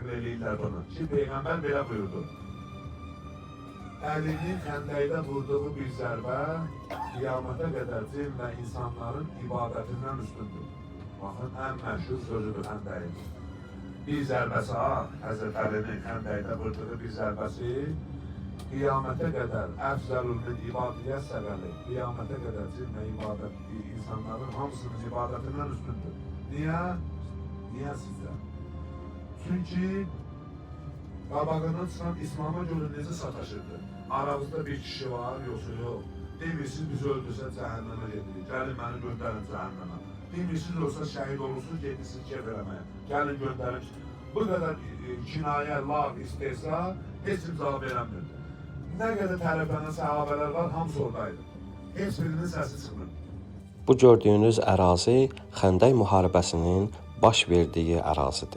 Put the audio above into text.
nəql eləyirlər bunu. Ki, Peyğəmbər belə buyurdu. Əlinin xəndəkdə vurduğu bir zərbə qiyamətə qədər cin və insanların ibadətindən üstündür. Baxın, ən məşhur sözüdür xəndəyin. Bir zərbəsi Həzrət Əlinin xəndəkdə vurduğu bir zərbəsi qiyamətə qədər əfzəlülün ibadiyyət səbəbi, qiyamətə qədər cin və insanların hamısının ibadətindən üstündür. Niyə? Niyə sizdə? Çünki qabağından çıxan İslam'a görə necə sataşırdı? Aramızda bir kişi var, yoxsa yox. Demirsiniz, bizi öldürsə cəhənnəmə gedirik. Gəlin, məni göndərin cəhənnəmə. Demirsiniz, olsa şəhid olursunuz, gedirsiniz kef eləməyə. Gəlin, göndərin. Bu qədər kinayə, lağ, istehza heç kim cavab verəmdir. Nə qədər tərəflənən səhabələr var, hamısı oradaydı. Heç birinin səsi çıxmır. Bu gördüyünüz ərazi Xəndək müharibəsinin baş verdiyi ərazidir.